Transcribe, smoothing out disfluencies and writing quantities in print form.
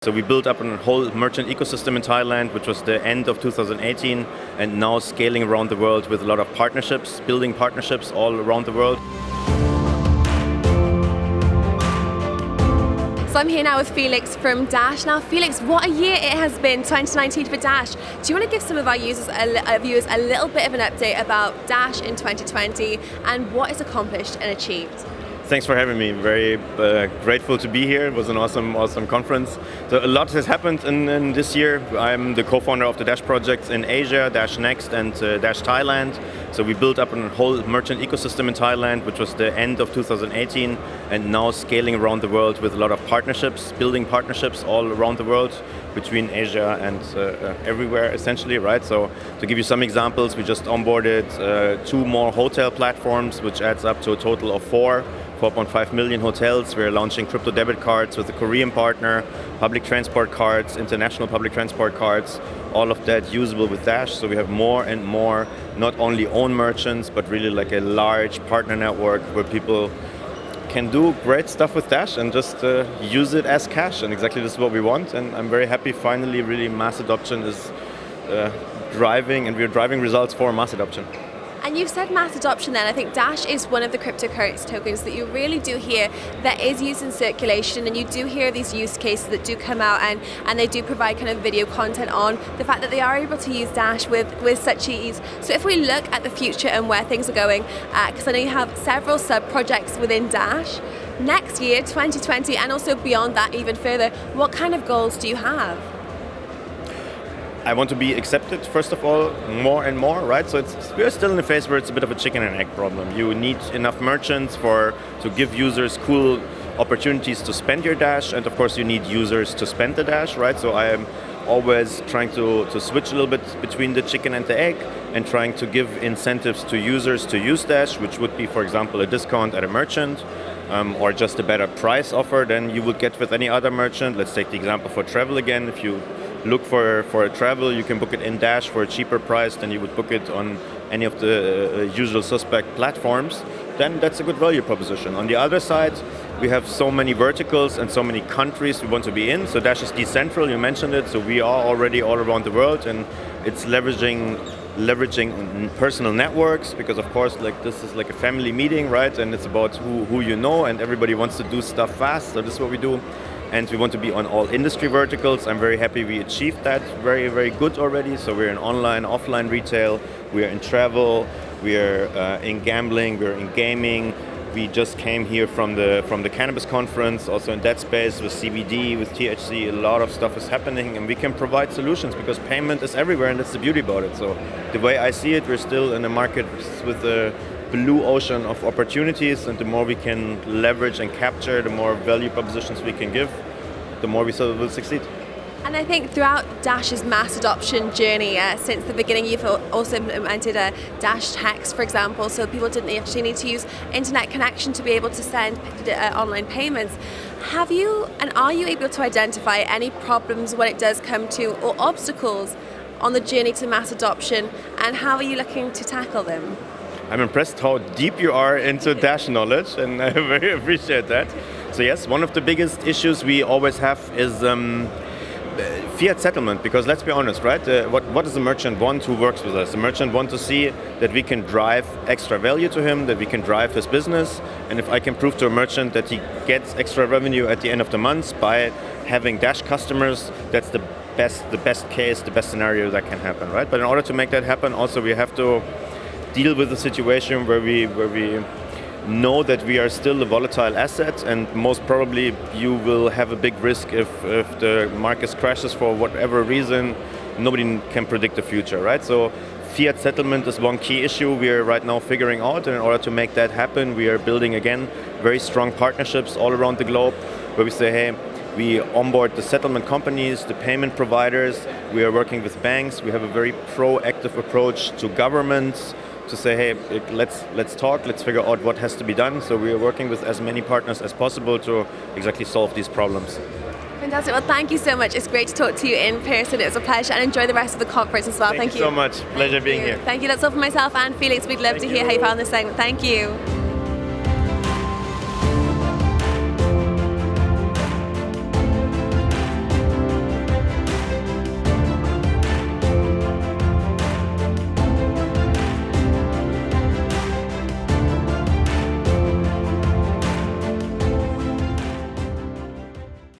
So we built up a whole merchant ecosystem in Thailand, which was the end of 2018, and now scaling around the world with a lot of partnerships, building partnerships all around the world. So I'm here now with Felix from Dash. Now Felix, what a year it has been, 2019 for Dash. Do you want to give some of our viewers a little bit of an update about Dash in 2020 and what is accomplished and achieved? Thanks for having me. Very grateful to be here. It was an awesome conference. So a lot has happened in this year. I'm the co-founder of the Dash projects in Asia, Dash Next and Dash Thailand. So we built up a whole merchant ecosystem in Thailand, which was the end of 2018, and now scaling around the world with a lot of partnerships, building partnerships all around the world between Asia and everywhere essentially, right? So to give you some examples, we just onboarded 2 more hotel platforms, which adds up to a total of 4.5 million hotels. We're launching crypto debit cards with a Korean partner, public transport cards, international public transport cards, all of that usable with Dash. So we have more and more, not only own merchants, but really like a large partner network where people can do great stuff with Dash and just use it as cash. And exactly this is what we want. And I'm very happy finally really mass adoption is driving, and we're driving results for mass adoption. And you've said mass adoption then. I think Dash is one of the cryptocurrency tokens that you really do hear that is used in circulation, and you do hear these use cases that do come out and they do provide kind of video content on the fact that they are able to use Dash with such ease. So if we look at the future and where things are going, because I know you have several sub-projects within Dash, next year, 2020, and also beyond that even further, what kind of goals do you have? I want to be accepted, first of all, more and more, right? So we're still in a phase where it's a bit of a chicken and egg problem. You need enough merchants to give users cool opportunities to spend your Dash, and of course you need users to spend the Dash, right? So I am always trying to switch a little bit between the chicken and the egg and trying to give incentives to users to use Dash, which would be, for example, a discount at a merchant, or just a better price offer than you would get with any other merchant. Let's take the example for travel again. If you look for a travel, you can book it in Dash for a cheaper price than you would book it on any of the usual suspect platforms, then that's a good value proposition. On the other side, we have so many verticals and so many countries we want to be in. So Dash is decentral, you mentioned it, so we are already all around the world, and it's leveraging personal networks, because of course like this is like a family meeting, right? And it's about who you know, and everybody wants to do stuff fast, so this is what we do. And we want to be on all industry verticals. I'm very happy we achieved that very good already. So we're in online, offline retail, we are in travel, we are in gambling, we're in gaming. We just came here from the cannabis conference, also in that space with CBD, with THC. A lot of stuff is happening, and we can provide solutions because payment is everywhere, and that's the beauty about it. So the way I see it, we're still in a market with a blue ocean of opportunities, and the more we can leverage and capture, the more value propositions we can give, the more we will succeed. And I think throughout Dash's mass adoption journey, since the beginning, you've also implemented a Dash Text, for example, so people didn't actually need to use internet connection to be able to send online payments. Have you, and are you able to identify any problems when it does come to, or obstacles on the journey to mass adoption, and how are you looking to tackle them? I'm impressed how deep you are into Dash knowledge, and I very appreciate that. So yes, one of the biggest issues we always have is fiat settlement, because let's be honest, right? What does a merchant want who works with us? The merchant wants to see that we can drive extra value to him, that we can drive his business, and if I can prove to a merchant that he gets extra revenue at the end of the month by having Dash customers, that's the best case, the best scenario that can happen, right? But in order to make that happen, also we have to deal with a situation where we know that we are still a volatile asset, and most probably you will have a big risk if the market crashes for whatever reason. Nobody can predict the future, right? So fiat settlement is one key issue we are right now figuring out, and in order to make that happen, we are building again very strong partnerships all around the globe, where we say, hey, we onboard the settlement companies, the payment providers, we are working with banks, we have a very proactive approach to governments, to say, hey, let's talk, let's figure out what has to be done. So we are working with as many partners as possible to exactly solve these problems. Fantastic. Well, thank you so much. It's great to talk to you in person. It was a pleasure, and enjoy the rest of the conference as well. Thank you so much. Pleasure being here. Thank you. That's all for myself and Felix. We'd love to hear how you found this segment. Thank you.